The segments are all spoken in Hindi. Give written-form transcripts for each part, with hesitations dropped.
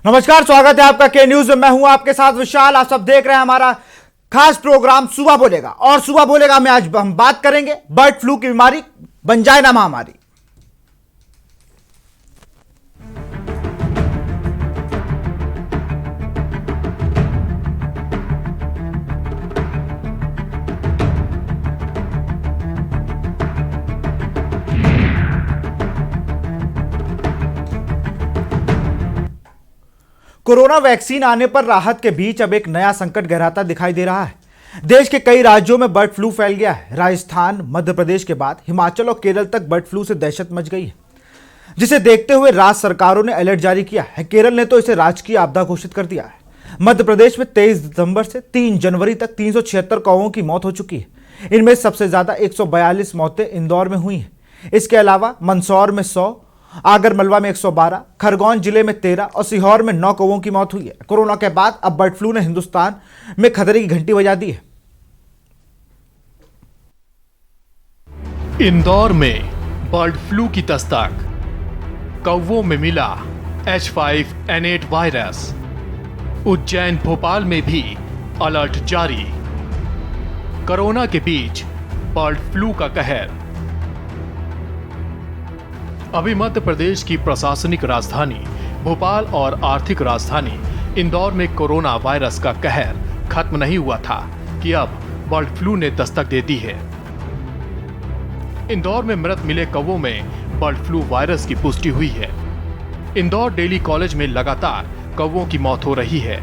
नमस्कार, स्वागत है आपका के न्यूज में। मैं हूं आपके साथ विशाल। आप सब देख रहे हैं हमारा खास प्रोग्राम सुबह बोलेगा। और सुबह बोलेगा में आज हम बात करेंगे बर्ड फ्लू की बीमारी बन जाए ना महामारी। कोरोना वैक्सीन आने पर राहत के बीच अब एक नया संकट गहराता दिखाई दे रहा है। देश के कई राज्यों में बर्ड फ्लू फैल गया है। राजस्थान, मध्य प्रदेश के बाद हिमाचल और केरल तक बर्ड फ्लू से दहशत मच गई है, जिसे देखते हुए राज्य सरकारों ने अलर्ट जारी किया है। केरल ने तो इसे राजकीय आपदा घोषित कर दिया है। मध्य प्रदेश में 23 दिसंबर से 3 जनवरी तक 376 कौवों की मौत हो चुकी है। इनमें सबसे ज्यादा 142 मौतें इंदौर में हुई हैं। इसके अलावा मंदसौर में 100, आगर मलवा में 112, खरगोन जिले में 13 और सीहोर में 9 कौवों की मौत हुई है। कोरोना के बाद अब बर्ड फ्लू ने हिंदुस्तान में खतरे की घंटी बजा दी है। इंदौर में बर्ड फ्लू की दस्तक, कौवों में मिला H5N8 वायरस। उज्जैन, भोपाल में भी अलर्ट जारी। कोरोना के बीच बर्ड फ्लू का कहर। अभी मध्य प्रदेश की प्रशासनिक राजधानी भोपाल और आर्थिक राजधानी इंदौर में कोरोना वायरस का कहर खत्म नहीं हुआ था कि अब बर्ड फ्लू ने दस्तक दे दी है। इंदौर में मृत मिले कौवों में बर्ड फ्लू वायरस की पुष्टि हुई है। इंदौर डेली कॉलेज में लगातार कौवों की मौत हो रही है।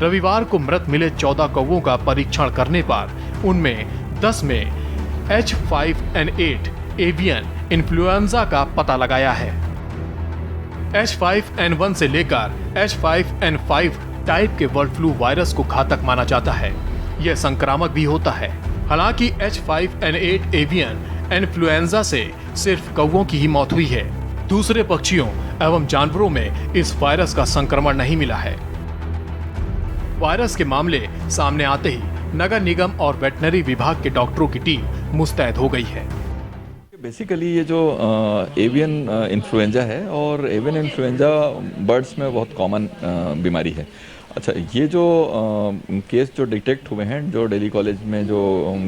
रविवार को मृत मिले 14 कौवों का परीक्षण करने पर उनमें 10 में H5N8 एवियन इन्फ्लुएंजा का पता लगाया है। H5N1 से लेकर H5N5 टाइप के बर्ड फ्लू वायरस को घातक माना जाता है। यह संक्रामक भी होता है। हालांकि H5N8 एवियन इन्फ्लुएंजा से सिर्फ कौवों की ही मौत हुई है। दूसरे पक्षियों एवं जानवरों में इस वायरस का संक्रमण नहीं मिला है। वायरस के मामले सामने आते ही नगर निगम और वेटनरी विभाग के डॉक्टरों की टीम मुस्तैद हो गई है। बेसिकली ये जो एवियन इन्फ्लुएंजा है और एवियन इन्फ्लुएंजा बर्ड्स में बहुत कॉमन बीमारी है। अच्छा, ये जो केस जो डिटेक्ट हुए हैं, जो दिल्ली कॉलेज में जो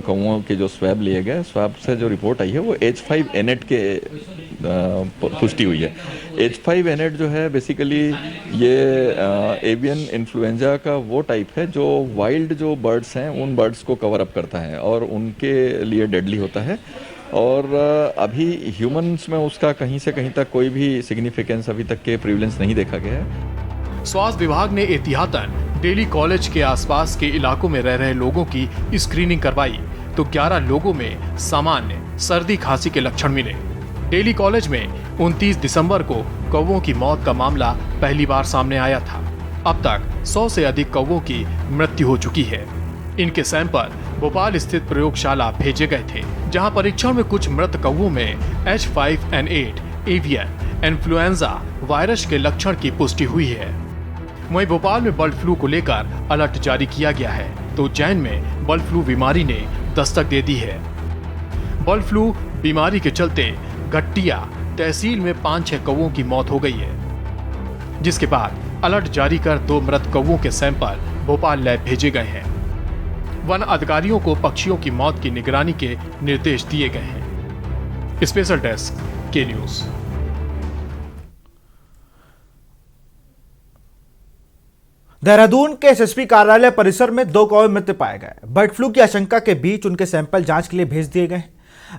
कौवों के जो स्वैब लिए गए, स्वैब से जो रिपोर्ट आई है वो H5N8 के पुष्टि हुई है। H5N8 जो है बेसिकली ये एवियन इन्फ्लुएंजा का वो टाइप है जो वाइल्ड जो बर्ड्स हैं उन बर्ड्स को कवर अप करता है और उनके लिए डेडली होता है। और अभी ह्यूमंस में उसका कहीं से कहीं तक कोई भी सिग्निफिकेंस अभी तक के प्रिवलेंस नहीं देखा गया है। स्वास्थ्य विभाग ने एहतियातन डेली कॉलेज के आसपास के इलाकों में रह रहे लोगों की स्क्रीनिंग करवाई तो 11 लोगों में सामान्य सर्दी खांसी के लक्षण मिले। डेली कॉलेज में 29 दिसंबर को कौवों की मौत का मामला पहली बार सामने आया था। अब तक 100 से अधिक कौवों की मृत्यु हो चुकी है। इनके सैंपल भोपाल स्थित प्रयोगशाला भेजे गए थे, जहां परीक्षण में कुछ मृत कौवों में H5N8 एवियन इन्फ्लुएंजा वायरस के लक्षण की पुष्टि हुई है। वहीं भोपाल में बर्ड फ्लू को लेकर अलर्ट जारी किया गया है तो उज्जैन में बर्ड फ्लू बीमारी ने दस्तक दे दी है। बर्ड फ्लू बीमारी के चलते गट्टिया तहसील में 5-6 कौवों की मौत हो गई है, जिसके बाद अलर्ट जारी कर 2 मृत कौवों के सैंपल भोपाल लैब भेजे गए हैं। वन अधिकारियों को पक्षियों की मौत की निगरानी के निर्देश दिए गए हैं। स्पेशल डेस्क के न्यूज। देहरादून के एसएसपी कार्यालय परिसर में 2 कौवे मृत पाए गए। बर्ड फ्लू की आशंका के बीच उनके सैंपल जांच के लिए भेज दिए गए।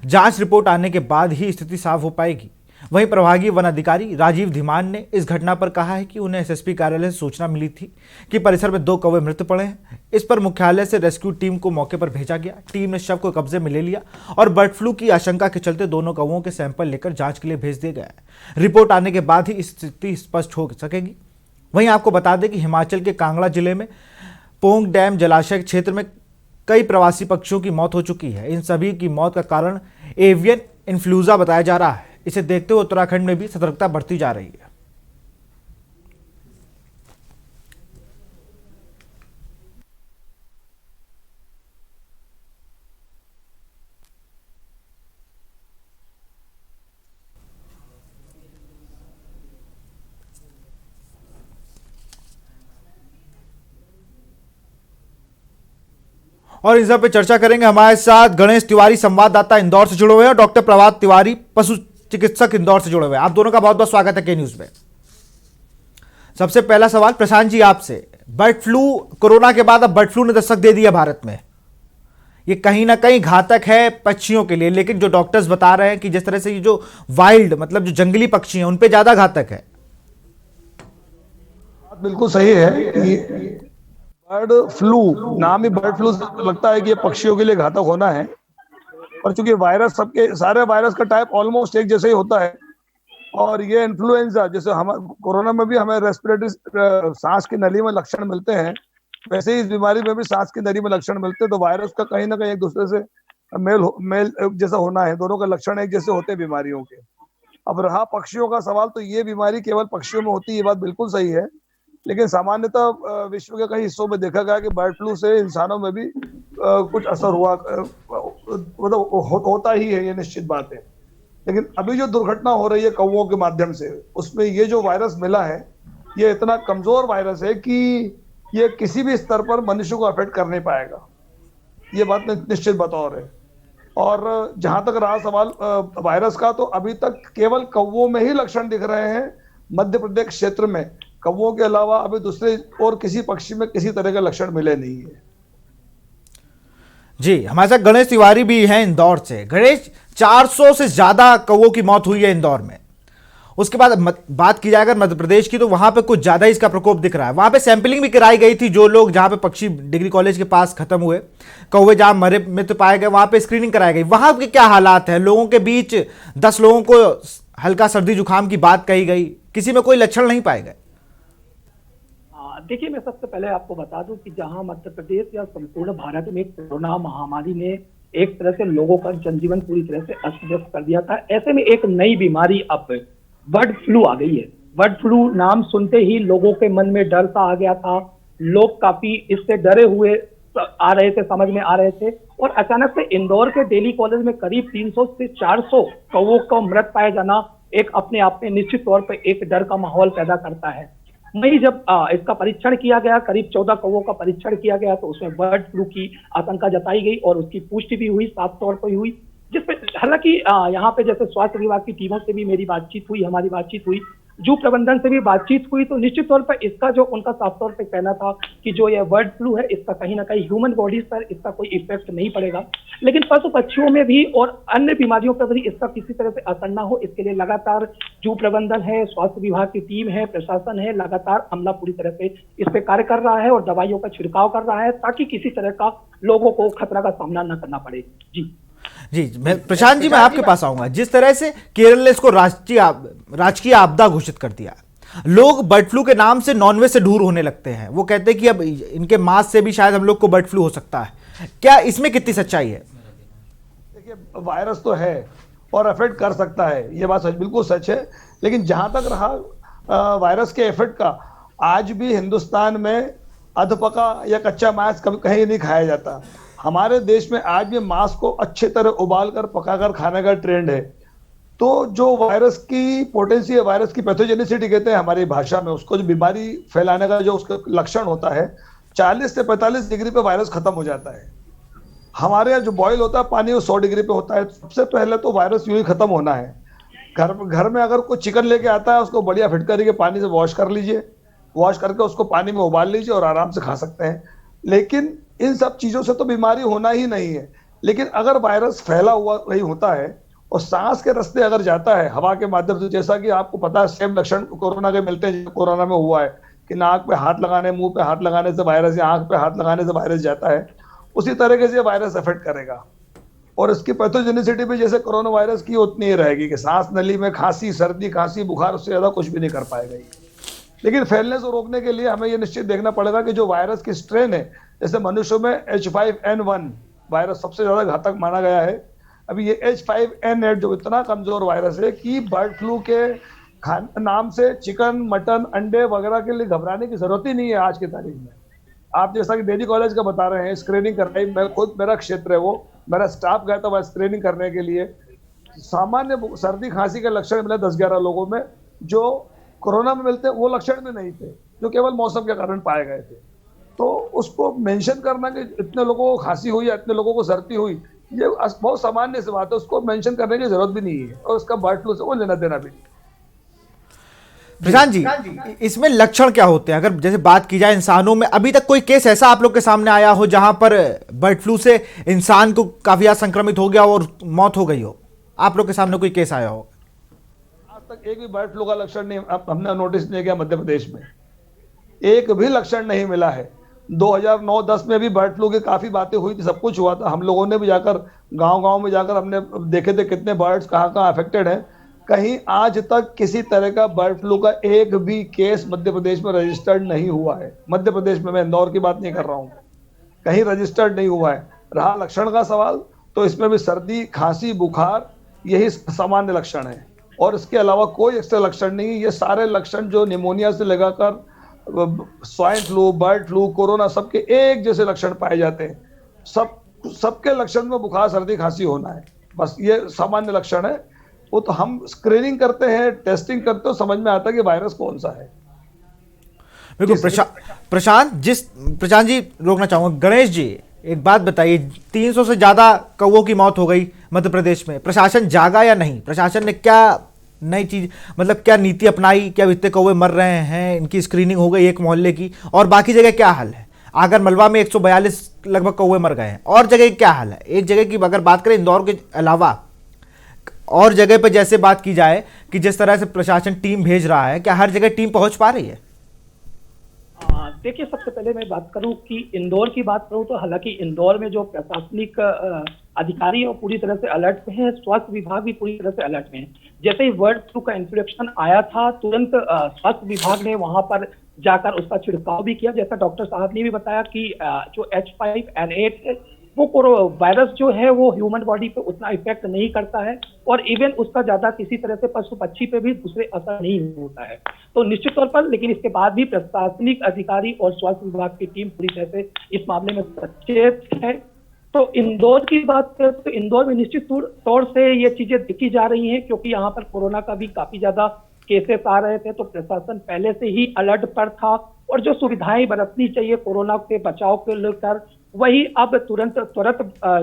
जांच रिपोर्ट आने के बाद ही स्थिति साफ हो पाएगी। वहीं प्रभागीय वन अधिकारी राजीव धीमान ने इस घटना पर कहा है कि उन्हें एसएसपी कार्यालय से सूचना मिली थी कि परिसर में 2 कौवे मृत पड़े हैं। इस पर मुख्यालय से रेस्क्यू टीम को मौके पर भेजा गया। टीम ने शव को कब्जे में ले लिया और बर्ड फ्लू की आशंका के चलते दोनों कौवों के सैंपल लेकर जांच के लिए भेज दिए गए। रिपोर्ट आने के बाद ही स्थिति स्पष्ट हो सकेगी। वहीं आपको बता दें कि हिमाचल के कांगड़ा जिले में पोंग डैम जलाशय क्षेत्र में कई प्रवासी पक्षियों की मौत हो चुकी है। इन सभी की मौत का कारण एवियन इन्फ्लुएंजा बताया जा रहा है। इसे देखते हुए उत्तराखंड में भी सतर्कता बढ़ती जा रही है। और इन सब पे चर्चा करेंगे। हमारे साथ गणेश तिवारी, संवाददाता इंदौर से जुड़े हुए हैं, और डॉक्टर प्रभात तिवारी, पशु चिकित्सक इंदौर से जुड़े हुए हैं। आप दोनों का बहुत बहुत स्वागत है के न्यूज में। सबसे पहला सवाल प्रशांत जी आपसे, बर्ड फ्लू, कोरोना के बाद अब बर्ड फ्लू ने दस्तक दे दिया भारत में। ये कहीं ना कहीं घातक है पक्षियों के लिए, लेकिन जो डॉक्टर्स बता रहे हैं कि जिस तरह से ये जो वाइल्ड, मतलब जो जंगली पक्षी हैं, उन पे ज्यादा घातक है। बात बिल्कुल सही है कि बर्ड फ्लू, नाम ही बर्ड फ्लू से लगता है कि ये पक्षियों के लिए घातक होना है। और चूंकि वायरस, सबके सारे वायरस का टाइप ऑलमोस्ट एक जैसे ही होता है, और ये इन्फ्लुएंजा, जैसे हम कोरोना में भी हमें रेस्पिरेटरी सांस की नली में लक्षण मिलते हैं, वैसे ही इस बीमारी में भी सांस की नली में लक्षण मिलते हैं। तो वायरस का कहीं ना कहीं एक दूसरे से मेल जैसा होना है, दोनों का लक्षण एक जैसे होते हैं बीमारियों के। अब रहा पक्षियों का सवाल, तो ये बीमारी केवल पक्षियों में होती है, ये बात बिल्कुल सही है। लेकिन सामान्यतः विश्व के कई हिस्सों में देखा गया कि बर्ड फ्लू से इंसानों में भी कुछ असर हुआ, मतलब होता ही है, ये निश्चित बात है। लेकिन अभी जो दुर्घटना हो रही है कौवों के माध्यम से, उसमें ये जो वायरस मिला है, ये इतना कमजोर वायरस है कि ये किसी भी स्तर पर मनुष्य को अफेक्ट कर नहीं पाएगा, ये बात निश्चित बतौर है। और जहां तक रहा सवाल वायरस का, तो अभी तक केवल कौवों में ही लक्षण दिख रहे हैं मध्य प्रदेश क्षेत्र में। कौवों के अलावा अभी दूसरे और किसी पक्षी में किसी तरह के लक्षण मिले नहीं है। जी, हमारे साथ गणेश तिवारी भी हैं इंदौर से। गणेश, 400 से ज्यादा कौवों की मौत हुई है इंदौर में। उसके बाद बात की जाए अगर मध्य प्रदेश की, तो वहां पे कुछ ज्यादा ही इसका प्रकोप दिख रहा है। वहां पे सैंपलिंग भी कराई गई थी, जो लोग जहां पे पक्षी डिग्री कॉलेज के पास खत्म हुए, कौवे जहां मरे मृत पाए गए, वहां पे स्क्रीनिंग कराई गई। वहां के क्या हालात है? लोगों के बीच 10 लोगों को हल्का सर्दी जुकाम की बात कही गई, किसी में कोई लक्षण नहीं पाए गए। देखिए, मैं सबसे पहले आपको बता दूं कि जहां मध्य प्रदेश या संपूर्ण भारत में कोरोना महामारी ने एक तरह से लोगों का जनजीवन पूरी तरह से अस्त व्यस्त कर दिया था, ऐसे में एक नई बीमारी अब बर्ड फ्लू आ गई है। बर्ड फ्लू नाम सुनते ही लोगों के मन में डर सा आ गया था। लोग काफी इससे डरे हुए आ रहे थे, समझ में आ रहे थे। और अचानक से इंदौर के डेली कॉलेज में करीब 300 से 400 कौवों का मृत पाया जाना एक अपने आप में निश्चित तौर पर एक डर का माहौल पैदा करता है। वही जब इसका परीक्षण किया गया, करीब 14 कौवों का परीक्षण किया गया, तो उसमें बर्ड फ्लू की आशंका जताई गई और उसकी पुष्टि भी हुई, साफ तौर पर हुई। जिसपे हालांकि यहाँ पे जैसे स्वास्थ्य विभाग की टीमों से भी मेरी बातचीत हुई, हमारी बातचीत हुई, जू प्रबंधन से भी बातचीत हुई, तो निश्चित तौर पर इसका जो उनका साफ तौर पर कहना था कि जो यह बर्ड फ्लू है, इसका कहीं ना कहीं ह्यूमन बॉडीज पर इसका कोई इफेक्ट नहीं पड़ेगा, लेकिन पशु पक्षियों में भी और अन्य बीमारियों पर भी इसका किसी तरह से असर ना हो, इसके लिए लगातार जू प्रबंधन है, स्वास्थ्य विभाग की टीम है, प्रशासन है, लगातार अमला पूरी तरह से इस पे कार्य कर रहा है और दवाइयों का छिड़काव कर रहा है, ताकि किसी तरह का लोगों को खतरा का सामना न करना पड़े। जी, प्रशांत जी, मैं आपके पास आऊंगा। जिस तरह से केरल ने इसको राजकीय आपदा घोषित कर दिया, लोग बर्ड फ्लू के नाम से नॉनवेज से दूर होने लगते हैं। वो कहते हैं कि अब इनके मांस से भी शायद हम लोग को बर्ड फ्लू हो सकता है। क्या इसमें कितनी सच्चाई है? देखिए, वायरस तो है और अफेक्ट कर सकता है, ये बात बिल्कुल सच है। लेकिन जहां तक रहा वायरस के इफेक्ट का, आज भी हिंदुस्तान में अधपका या कच्चा मांस कभी कहीं नहीं खाया जाता। हमारे देश में आज भी मांस को अच्छी तरह उबाल कर पकाकर खाने का ट्रेंड है। तो जो वायरस की पोटेंसी है, वायरस की पैथोजेनिसिटी कहते हैं हमारी भाषा में, उसको जो बीमारी फैलाने का जो उसका लक्षण होता है, 40 से 45 डिग्री पे वायरस खत्म हो जाता है। हमारे यहाँ जो बॉयल होता है पानी, वो 100 डिग्री पे होता है। सबसे पहले तो वायरस यूं ही खत्म होना है। घर में अगर कोई चिकन लेके आता है, उसको बढ़िया फिटकरी के पानी से वॉश कर लीजिए, वॉश करके उसको पानी में उबाल लीजिए और आराम से खा सकते हैं। लेकिन इन सब चीजों से तो बीमारी होना ही नहीं है। लेकिन अगर वायरस फैला हुआ नहीं होता है और सांस के रास्ते अगर जाता है हवा के माध्यम से, जैसा कि आपको पता है सेम लक्षण कोरोना के मिलते हैं, कोरोना में हुआ है कि नाक पे हाथ लगाने, मुंह पे हाथ लगाने से वायरस या आंख पे हाथ लगाने से वायरस जाता है, उसी तरीके से वायरस अफेक्ट करेगा। और इसकी पैथोजेनिसिटी भी जैसे कोरोना वायरस की उतनी ही रहेगी कि सांस नली में खांसी, सर्दी, खांसी, बुखार, उससे ज्यादा कुछ भी नहीं कर पाएगा। लेकिन फैलने से रोकने के लिए हमें यह निश्चित देखना पड़ेगा कि जो वायरस की स्ट्रेन है, जैसे मनुष्यों में H5N1 वायरस सबसे ज्यादा घातक माना गया है। अभी ये H5N8 जो इतना कमजोर वायरस है कि बर्ड फ्लू के नाम से चिकन, मटन, अंडे वगैरह के लिए घबराने की जरूरत ही नहीं है आज की तारीख में। आप जैसा कि डेली कॉलेज का बता रहे हैं, स्क्रीनिंग कर रही, मैं खुद, मेरा क्षेत्र है वो, मेरा स्टाफ गया था वह स्क्रीनिंग करने के लिए। सामान्य सर्दी खांसी के लक्षण मिले 10-11 लोगों में, जो कोरोना में मिलते वो लक्षण में नहीं थे, जो केवल मौसम के कारण पाए गए थे। तो उसको मेंशन करना कि इतने लोगों को खांसी हुई या इतने लोगों को सर्दी हुई, ये बहुत सामान्य सी बात है, उसको मेंशन करने की जरूरत भी नहीं है, और उसका बर्ड फ्लू से वो लेना देना भी नहीं। प्रशांत जी, इसमें लक्षण क्या होते हैं? अगर जैसे बात की जाए इंसानों में, अभी तक कोई केस ऐसा आप लोग के सामने आया हो जहां पर बर्ड फ्लू से इंसान को काफी ज्यादा संक्रमित हो गया और मौत हो गई हो? आप लोग के सामने कोई केस आया हो? आज तक एक भी बर्ड फ्लू का लक्षण नहीं हमने नोटिस नहीं किया मध्य प्रदेश में, एक भी लक्षण नहीं मिला है। 2009-10 में भी बर्ड फ्लू की काफी बातें हुई थी, सब कुछ हुआ था, हम लोगों ने भी जाकर गांव-गांव में जाकर हमने देखे थे कितने बर्ड्स कहाँ-कहाँ अफेक्टेड हैं। कहीं आज तक किसी तरह का बर्ड फ्लू का एक भी केस मध्य प्रदेश में रजिस्टर्ड नहीं हुआ है। मध्य प्रदेश में, मैं इंदौर की बात नहीं कर रहा हूँ, कहीं रजिस्टर्ड नहीं हुआ है। रहा लक्षण का सवाल, तो इसमें भी सर्दी, खांसी, बुखार, यही सामान्य लक्षण है, और इसके अलावा कोई एक्स्ट्रा लक्षण नहीं। ये सारे लक्षण जो निमोनिया से लगाकर swine flu, bird flu, corona, सबके एक जैसे लक्षण पाए जाते हैं। सबके लक्षण में बुखार, सर्दी, खांसी होना है, बस ये सामान्य लक्षण है। वो तो हम स्क्रीनिंग करते हैं, टेस्टिंग करते हो, समझ में आता है कि वायरस कौन सा है। बिल्कुल। प्रशांत जी, रोकना चाहूंगा। गणेश जी, एक बात बताइए, 300 से ज्यादा कौवों की मौत हो गई मध्य प्रदेश में, प्रशासन जागा या नहीं? प्रशासन ने क्या नई चीज, मतलब क्या नीति अपनाई? क्या इतने कौवे मर रहे हैं, इनकी स्क्रीनिंग हो गई एक मोहल्ले की, और बाकी जगह क्या हाल है? आगर मलबा में 142 लगभग कौवे मर गए हैं, और जगह क्या हाल है? एक जगह की अगर बात करें इंदौर के अलावा और जगह पर जैसे बात की जाए कि जिस तरह से प्रशासन टीम भेज रहा है, क्या हर जगह टीम पहुंच पा रही है? देखिए, सबसे पहले मैं बात करूं कि इंदौर की बात करूं तो हालांकि इंदौर में जो प्रशासनिक अधिकारी है वो पूरी तरह से अलर्ट में है, स्वास्थ्य विभाग भी पूरी तरह से अलर्ट में है। जैसे ही बर्ड फ्लू का इंट्रोडक्शन आया था, तुरंत स्वास्थ्य विभाग ने वहां पर जाकर उसका छिड़काव भी किया। जैसा डॉक्टर साहब ने भी बताया कि जो H5N8 है, वो वायरस जो है वो ह्यूमन बॉडी पे उतना इफेक्ट नहीं करता है, और इवन उसका ज्यादा किसी तरह से पशु पक्षी पे भी दूसरे असर नहीं होता है। तो निश्चित तौर पर, लेकिन इसके बाद भी प्रशासनिक अधिकारी और स्वास्थ्य विभाग की टीम पूरी तरह से इस मामले में सचेत है। तो इंदौर की बात करें तो इंदौर में निश्चित तौर से ये चीजें देखी जा रही हैं, क्योंकि यहाँ पर कोरोना का भी काफी ज्यादा केसेस आ रहे थे, तो प्रशासन पहले से ही अलर्ट पर था, और जो सुविधाएं बरतनी चाहिए कोरोना के बचाव को लेकर, वही अब तुरंत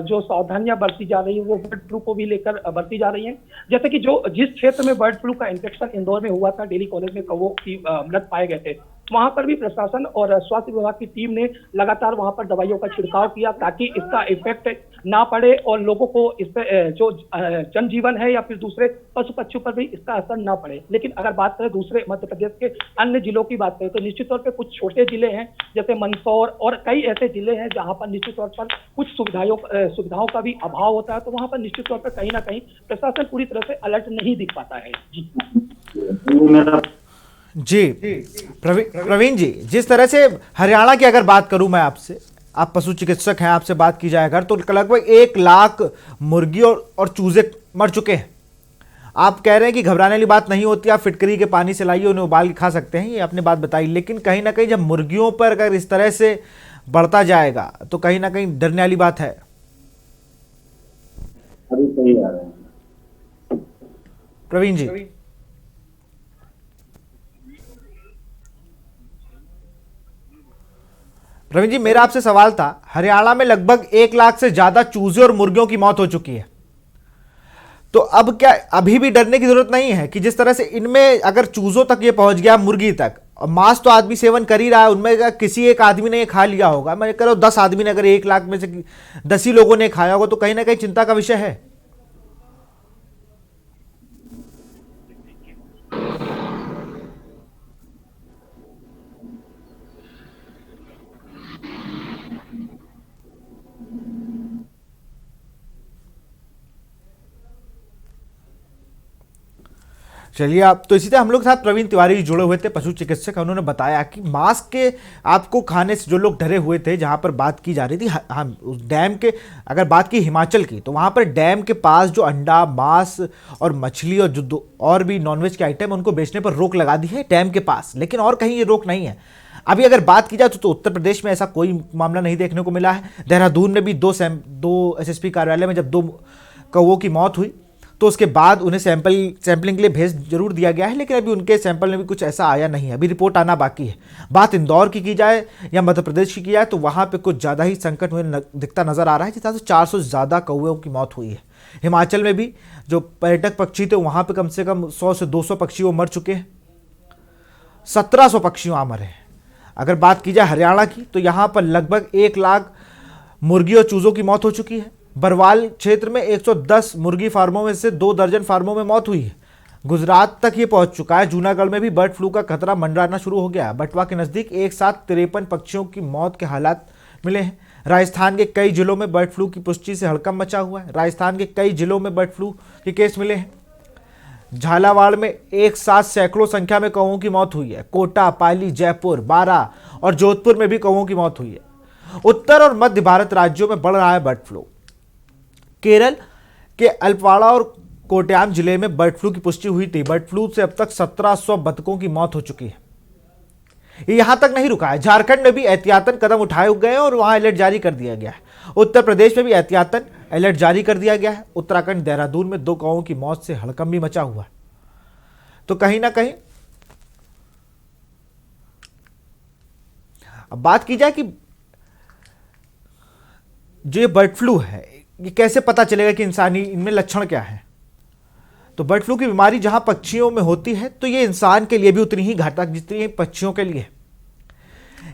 जो सावधानियां बरती जा रही है वो बर्ड फ्लू को भी लेकर बरती जा रही हैं। जैसे कि जिस क्षेत्र में बर्ड फ्लू का इन्फेक्शन इंदौर में हुआ था, डेली कॉलेज में कौवों की मृत पाए गए थे, वहां पर भी प्रशासन और स्वास्थ्य विभाग की टीम ने लगातार वहां पर दवाइयों का छिड़काव किया, ताकि इसका इफेक्ट ना पड़े और लोगों को इस पे जो जनजीवन है या फिर दूसरे पशु पक्षियों पर भी इसका असर ना पड़े। लेकिन अगर बात करें दूसरे मध्य प्रदेश के अन्य जिलों की बात करें तो निश्चित तौर पर कुछ छोटे जिले हैं, जैसे मंदसौर, और कई ऐसे जिले हैं जहां पर निश्चित तौर पर कुछ सुविधाओं का भी अभाव होता है, तो वहां पर निश्चित तौर पर कहीं ना कहीं प्रशासन पूरी तरह से अलर्ट नहीं दिख पाता है। जी प्रवीण जी, जिस तरह से हरियाणा की अगर बात करूं मैं आपसे, आप पशु चिकित्सक हैं, आपसे बात की जाए अगर, तो लगभग 1 लाख मुर्गी और चूजे मर चुके हैं। आप कह रहे हैं कि घबराने वाली बात नहीं होती, आप फिटकरी के पानी से लाइए, उन्हें उबाल के खा सकते हैं, ये आपने बात बताई। लेकिन कहीं ना कहीं जब मुर्गियों पर अगर इस तरह से बढ़ता जाएगा तो कहीं ना कहीं डरने वाली बात है। अभी सही आ रहे हैं प्रवीण जी, मेरा आपसे सवाल था, हरियाणा में लगभग 1 लाख से ज्यादा चूजे और मुर्गियों की मौत हो चुकी है, तो अब क्या अभी भी डरने की जरूरत नहीं है कि जिस तरह से इनमें अगर चूजों तक ये पहुंच गया, मुर्गी तक, और मांस तो आदमी सेवन कर ही रहा है, उनमें अगर किसी एक आदमी ने ये खा लिया होगा, मैं कह रहा हूं 10 आदमी ने, अगर 1 लाख में से 10 ही लोगों ने खाया होगा, तो कहीं ना कहीं चिंता का विषय है। चलिए, आप तो इसी तरह हम लोग के साथ प्रवीण तिवारी जी जुड़े हुए थे, पशु चिकित्सक। उन्होंने बताया कि मांस के आपको खाने से जो लोग डरे हुए थे, जहां पर बात की जा रही थी, हाँ, उस डैम के अगर बात की हिमाचल की, तो वहां पर डैम के पास जो अंडा, मांस और मछली और जो और भी नॉनवेज के आइटम, उनको बेचने पर रोक लगा दी है डैम के पास, लेकिन और कहीं ये रोक नहीं है। अभी अगर बात की जाए तो उत्तर प्रदेश में ऐसा कोई मामला नहीं देखने को मिला है। देहरादून में भी 2 SSP कार्यालय में जब 2 कौवों की मौत हुई, तो उसके बाद उन्हें सैंपलिंग के लिए भेज जरूर दिया गया है, लेकिन अभी उनके सैंपल में भी कुछ ऐसा आया नहीं है, अभी रिपोर्ट आना बाकी है। बात इंदौर की जाए या मध्य प्रदेश की जाए तो वहाँ पे कुछ ज़्यादा ही संकट मुझे दिखता नजर आ रहा है, जिस तरह से 400 से ज़्यादा कौओं की मौत हुई है। हिमाचल में भी जो पर्यटक पक्षी थे वहाँ पे कम से कम 100 से 200 पक्षी वो मर चुके हैं, 1700 पक्षी वहाँ मरे हैं। अगर बात की जाए हरियाणा की तो यहाँ पर लगभग 1 लाख मुर्गी और चूज़ों की मौत हो चुकी है। बरवाल क्षेत्र में 110 मुर्गी फार्मों में से 2 दर्जन फार्मों में मौत हुई है। गुजरात तक ये पहुंच चुका है। जूनागढ़ में भी बर्ड फ्लू का खतरा मंडराना शुरू हो गया है। बटवा के नज़दीक एक साथ 53 पक्षियों की मौत के हालात मिले हैं। राजस्थान के कई जिलों में बर्ड फ्लू की पुष्टि से हड़कंप मचा हुआ है। राजस्थान के कई जिलों में बर्ड फ्लू के केस मिले हैं। झालावाड़ में एक साथ सैकड़ों संख्या में कौओं की मौत हुई है। कोटा, पाली, जयपुर, बारां और जोधपुर में भी कौओं की मौत हुई है। उत्तर और मध्य भारत राज्यों में बढ़ रहा है बर्ड फ्लू। केरल के अल्पवाड़ा और कोट्याम जिले में बर्ड फ्लू की पुष्टि हुई थी। बर्ड फ्लू से अब तक 1700 बतखों की मौत हो चुकी है। ये यहां तक नहीं रुका है, झारखंड में भी एहतियातन कदम उठाए गए और वहां अलर्ट जारी कर दिया गया है। उत्तर प्रदेश में भी एहतियातन अलर्ट जारी कर दिया गया है। उत्तराखंड देहरादून में 2 कौओं की मौत से हड़कंप भी मचा हुआ है। तो कहीं ना कहीं अब बात की जाए कि जो बर्ड फ्लू है ये कैसे पता चलेगा कि इंसानी इनमें लक्षण क्या है। तो बर्ड फ्लू की बीमारी जहां पक्षियों में होती है तो ये इंसान के लिए भी उतनी ही घातक जितनी पक्षियों के लिए।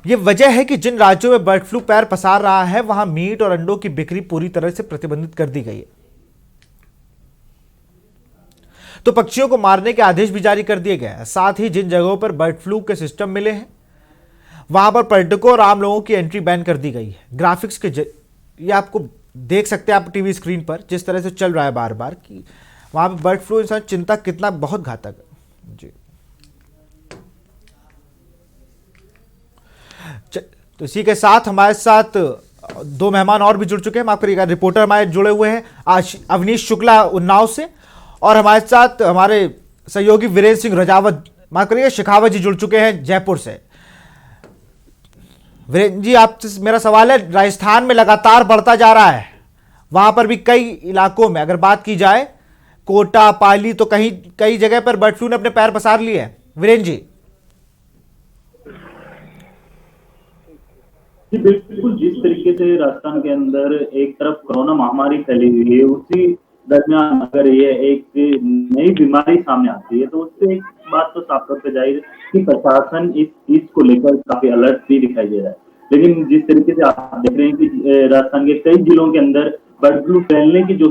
ये वजह है कि जिन राज्यों में बर्ड फ्लू पैर पसार रहा है वहां मीट और अंडों की बिक्री पूरी तरह से प्रतिबंधित कर दी गई है। तो पक्षियों को मारने के आदेश भी जारी कर दिए गए हैं। साथ ही जिन जगहों पर बर्ड फ्लू के सिस्टम मिले हैं वहां पर पर्यटकों और आम लोगों की एंट्री बैन कर दी गई है। ग्राफिक्स के ये आपको देख सकते हैं आप टीवी स्क्रीन पर जिस तरह से चल रहा है बार बार कि वहां पर बर्ड फ्लू इंसान चिंता कितना बहुत घातक है जी। तो इसी के साथ हमारे साथ 2 मेहमान और भी जुड़ चुके हैं। माफ करिएगा, रिपोर्टर हमारे जुड़े हुए हैं आज अवनीश शुक्ला उन्नाव से, और हमारे साथ हमारे सहयोगी वीरेंद्र सिंह रजावत माफ करिएगा शेखावत जी जुड़ चुके हैं जयपुर से। वीरेंद्र जी, आपसे मेरा सवाल है, राजस्थान में लगातार बढ़ता जा रहा है, वहां पर भी कई इलाकों में अगर बात की जाए कोटा, पाली, तो कई जगह पर बर्ड फ्लू ने अपने पैर पसार लिए हैं। वीरेंद्र जी। जी बिल्कुल, जिस तरीके से राजस्थान के अंदर एक तरफ कोरोना महामारी फैली हुई है, उसी दरमियान अगर ये एक नई बीमारी सामने आती है तो उससे एक बात तो साफ तौर पर जाहिर है कि प्रशासन इस चीज को लेकर काफी अलर्ट भी दिखाई दे रहा है। लेकिन जिस तरीके से आप देख रहे हैं कि राजस्थान के कई जिलों के अंदर बर्ड फ्लू फैलने की जो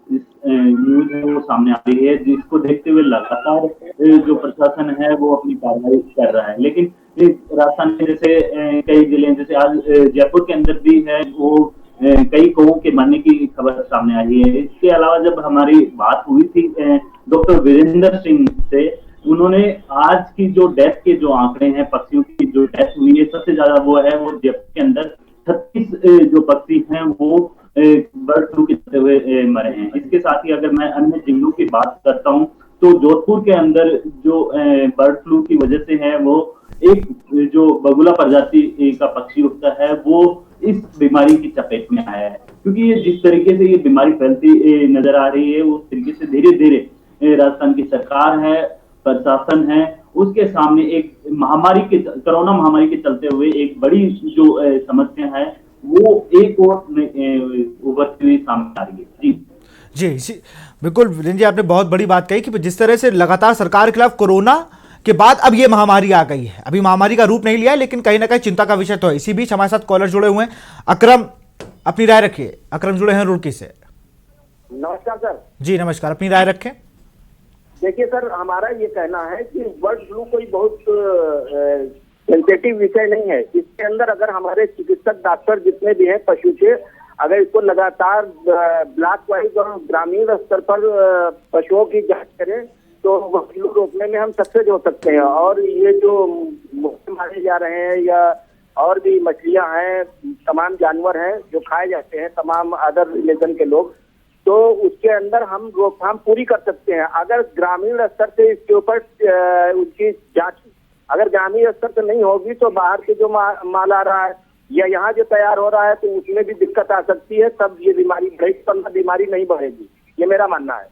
न्यूज है वो सामने आ रही है, जिसको देखते हुए लगातार जो प्रशासन है वो अपनी कार्रवाई कर रहा है। लेकिन राजस्थान के जैसे कई जिले, जैसे आज जयपुर के अंदर भी है, वो कई कौओं के मरने की खबर सामने आई है। इसके अलावा जब हमारी बात हुई थी डॉक्टर वीरेंद्र सिंह से, उन्होंने आज की जो डेथ के जो आंकड़े हैं, पक्षियों की जो डेथ हुई है, सबसे ज्यादा वो जयपुर के अंदर 36 जो पक्षी हैं वो बर्ड फ्लू के चलते हुए मरे हैं। इसके साथ ही अगर मैं अन्य जिलों की बात करता हूं तो जोधपुर के अंदर जो बर्ड फ्लू की वजह से है वो एक जो बगुला प्रजाति का पक्षी होता है वो इस बीमारी की चपेट में आया है। क्योंकि ये जिस तरीके से ये बीमारी फैलती नजर आ रही है, उस तरीके से धीरे धीरे राजस्थान की सरकार है, प्रशासन है, उसके सामने एक महामारी के कोरोना महामारी के चलते हुए एक बड़ी जो समस्या है वो एक और उभरती हुई सामने आ रही है। जी बिल्कुल वीरेंद्र जी, आपने बहुत बड़ी बात कही कि जिस तरह से लगातार सरकार के खिलाफ कोरोना के बाद अब ये महामारी आ गई है। अभी महामारी का रूप नहीं लिया है, लेकिन कहीं ना कहीं चिंता का विषय तो है। इसी बीच हमारे साथ कॉलर जुड़े हुए हैं। अकरम, अपनी राय रखिए। अकरम जुड़े हैं रुड़की से। नमस्कार सर। जी नमस्कार, अपनी राय रखें। देखिए सर, हमारा ये कहना है कि बर्ड फ्लू कोई बहुत सेंसिटिव विषय नहीं है। इसके अंदर अगर हमारे चिकित्सक डॉक्टर जितने भी हैं पशु के, अगर इसको लगातार ब्लॉक वाइज और ग्रामीण स्तर पर पशुओं की जांच करें तो बर्ड फ्लू रोकने में हम सक्सेस हो सकते हैं। और ये जो मुर्गे मारे जा रहे हैं या और भी मछलियां हैं, तमाम जानवर हैं जो खाए जाते हैं, तमाम अदर रिलीजन के लोग, तो उसके अंदर हम रोकथाम पूरी कर सकते हैं अगर ग्रामीण स्तर से इसके ऊपर उनकी जांच, अगर ग्रामीण स्तर से नहीं होगी तो बाहर से जो माल आ रहा है या यहाँ जो तैयार हो रहा है तो उसमें भी दिक्कत आ सकती है। तब ये बीमारी बढ़ेगी, बीमारी नहीं बढ़ेगी, ये मेरा मानना है।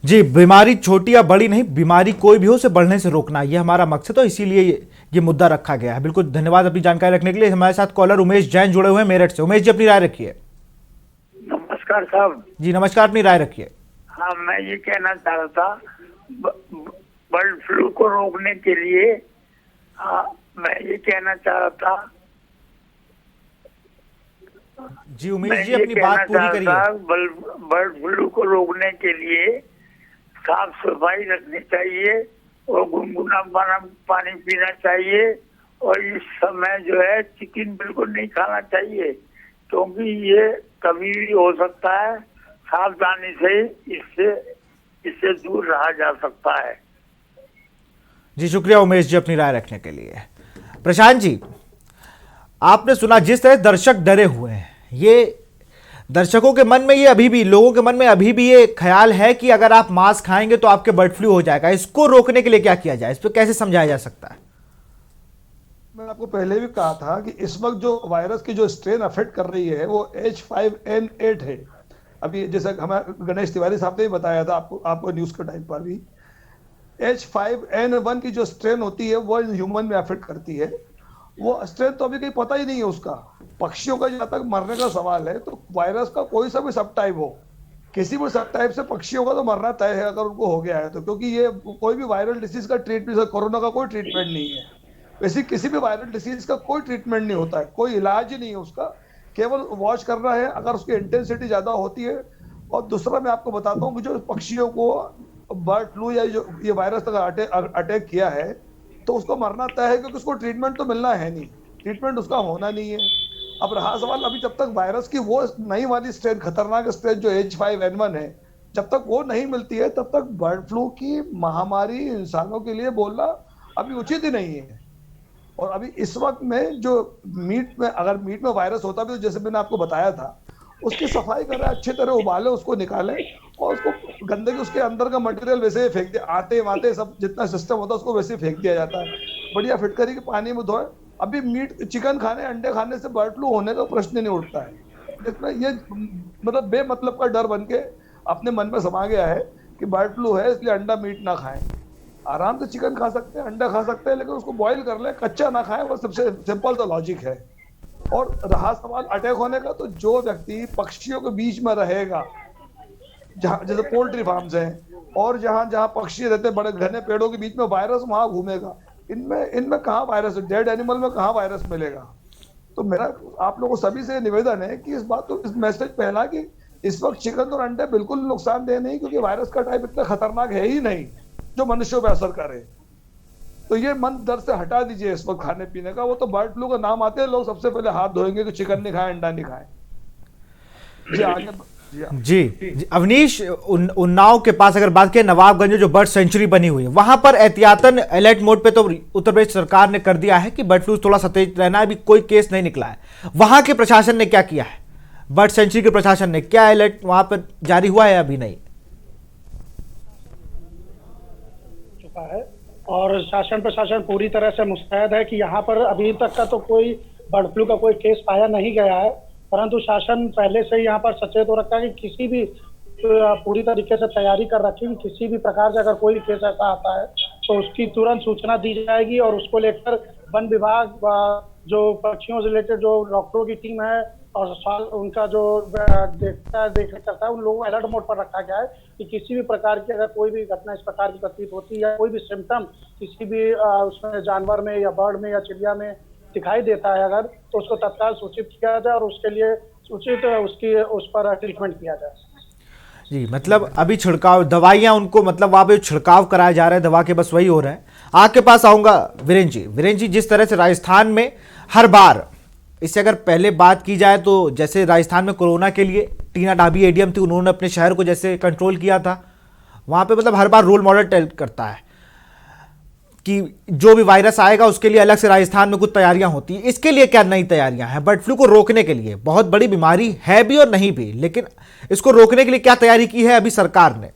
जी, बीमारी छोटी या बड़ी नहीं, बीमारी कोई भी हो उसे बढ़ने से रोकना, ये हमारा मकसद है, इसीलिए ये मुद्दा रखा गया है। बिल्कुल, धन्यवाद अपनी जानकारी रखने के लिए। हमारे साथ कॉलर उमेश जैन जुड़े हुए हैं मेरठ से। उमेश जी, अपनी राय रखिए। नमस्कार साहब। जी नमस्कार, अपनी राय रखिए। हाँ, मैं ये कहना चाह रहा था बर्ड फ्लू को रोकने के लिए, मैं ये कहना चाह रहा था जी उमेश जी, अपनी बात पूरी करिए। बर्ड फ्लू को रोकने के लिए साफ सफाई रखनी चाहिए और गुनगुना पानी पीना चाहिए, और इस समय जो है चिकन बिल्कुल नहीं खाना चाहिए, क्योंकि ये कभी भी हो सकता है। सावधानी से इससे दूर रहा जा सकता है। जी शुक्रिया उमेश जी अपनी राय रखने के लिए। प्रशांत जी, आपने सुना जिस तरह दर्शक डरे हुए हैं, ये दर्शकों के मन में ये अभी भी, लोगों के मन में अभी भी ये ख्याल है कि अगर आप मांस खाएंगे तो आपके बर्ड फ्लू हो जाएगा। इसको रोकने के लिए क्या किया जाए, इस पर कैसे समझाया जा सकता है? मैंने आपको पहले भी कहा था कि इस वक्त जो वायरस की जो स्ट्रेन अफेक्ट कर रही है वो H5N8 है। अभी जैसे हमारे गणेश तिवारी साहब ने भी बताया था आपको न्यूज के टाइम पर भी, H5N1 की जो स्ट्रेन होती है वो ह्यूमन में अफेक्ट करती है। वो स्ट्रेन तो अभी कहीं पता ही नहीं है उसका। पक्षियों का जहां तक मरने का सवाल है, तो वायरस का कोई सा भी सब टाइप हो, किसी भी सब टाइप से पक्षियों का तो मरना तय है अगर उनको हो गया है तो, क्योंकि ये कोई भी वायरल डिसीज का ट्रीटमेंट, कोरोना का कोई ट्रीटमेंट नहीं है। वैसे किसी भी वायरल डिसीज का कोई ट्रीटमेंट नहीं होता है, कोई इलाज ही नहीं है उसका, केवल वॉच करना है अगर उसकी इंटेंसिटी ज्यादा होती है। और दूसरा मैं आपको बताता हूँ कि जो पक्षियों को बर्ड फ्लू या जो ये वायरस अटैक किया है तो उसको मरना तय है, क्योंकि उसको ट्रीटमेंट तो मिलना है नहीं, ट्रीटमेंट उसका होना नहीं है। अब रहा सवाल, अभी जब तक वायरस की वो नई वाली स्ट्रेन, खतरनाक स्ट्रेन जो H5N1 है, जब तक वो नहीं मिलती है तब तक बर्ड फ्लू की महामारी इंसानों के लिए बोलना अभी उचित ही नहीं है। और अभी इस वक्त में जो अगर मीट में वायरस होता भी तो जैसे मैंने आपको बताया था, उसकी सफाई करें, अच्छी तरह उबाले, उसको निकालें और उसको गंदगी, उसके अंदर का मटेरियल वैसे ही फेंक दे, आटे वाटे सब जितना सिस्टम होता है उसको वैसे ही फेंक दिया जाता है। बढ़िया फिटकरी के पानी में धोए। अभी चिकन खाने, अंडे खाने से बर्ड फ्लू होने का प्रश्न ही नहीं उठता है। इसमें ये मतलब बेमतलब का डर बन के अपने मन में समा गया है कि बर्ड फ्लू है इसलिए अंडा मीट ना खाएं। आराम से चिकन खा सकते हैं, अंडा खा सकते हैं, लेकिन उसको बॉईल कर ले, कच्चा ना खाएं। वो सबसे सिंपल तो लॉजिक है। और रहा सवाल अटैक होने का, तो जो व्यक्ति पक्षियों के बीच में रहेगा, जहाँ जैसे पोल्ट्री फार्म्स हैं और जहाँ जहाँ पक्षी रहते हैं बड़े घने पेड़ों के बीच में, वायरस वहां घूमेगा। इनमें कहाँ वायरस, डेड एनिमल में कहाँ वायरस मिलेगा? तो मेरा आप लोगों सभी से निवेदन है कि इस मैसेज पहला कि इस वक्त चिकन और अंडे बिल्कुल नुकसानदेह नहीं, क्योंकि वायरस का टाइप इतना खतरनाक है ही नहीं जो मनुष्यों पे असर करे। तो ये मन दर से हटा दीजिए इस वक्त खाने पीने का। वो तो बर्ड फ्लू का नाम आते हैं, लोग सबसे पहले हाथ धोएंगे कि चिकन नहीं खाए, अंडा नहीं खाए। जी आगे जी अवनीश, उन्नाव के पास अगर बात करें, नवाबगंज जो बर्ड सेंचुरी बनी हुई है, वहां पर एहतियातन अलर्ट मोड पे तो उत्तर प्रदेश सरकार ने कर दिया है कि बर्ड फ्लू थोड़ा सतेज रहना है। अभी कोई केस नहीं निकला है। वहां के प्रशासन ने क्या किया है? बर्ड सेंचुरी के प्रशासन ने क्या अलर्ट वहां पर जारी हुआ है? अभी नहीं चुका है और शासन प्रशासन पूरी तरह से मुस्तैद है कि यहाँ पर अभी तक का तो कोई बर्ड फ्लू का कोई केस पाया नहीं गया है, परंतु शासन पहले से ही यहाँ पर सचेत हो रखा है कि किसी भी पूरी तरीके से तैयारी कर रखी है कि किसी भी प्रकार से अगर कोई केस ऐसा आता है तो उसकी तुरंत सूचना दी जाएगी और उसको लेकर वन विभाग, जो पक्षियों से रिलेटेड जो डॉक्टरों की टीम है और उनका जो देख करता है, उन लोगों को अलर्ट मोड पर रखा गया है कि किसी भी प्रकार की अगर कोई भी घटना इस प्रकार की प्रतीत होती है या कोई भी सिम्टम किसी भी उसमें जानवर में या बर्ड में या चिड़िया में दिखाई देता है अगर, तो उसको तत्काल सूचित किया जाए और उसके लिए उचित उस पर ट्रीटमेंट किया जाए। जी, मतलब अभी छिड़काव दवाइयां उनको, मतलब वहां पे छिड़काव कराया जा रहा है दवा के, बस वही हो रहा है। आपके पास आऊंगा वीरेंद्र जी, जिस तरह से राजस्थान में हर बार, इससे अगर पहले बात की जाए तो जैसे राजस्थान में कोरोना के लिए टीना डाबी एडीएम थी, उन्होंने अपने शहर को जैसे कंट्रोल किया था, वहां पे मतलब हर बार रोल मॉडल टेल करता है कि जो भी वायरस आएगा उसके लिए अलग से राजस्थान में कुछ तैयारियां होती है। इसके लिए क्या नई तैयारियां हैं बर्ड फ्लू को रोकने के लिए? बहुत बड़ी बीमारी है भी और नहीं भी, लेकिन इसको रोकने के लिए क्या तैयारी की है अभी सरकार ने?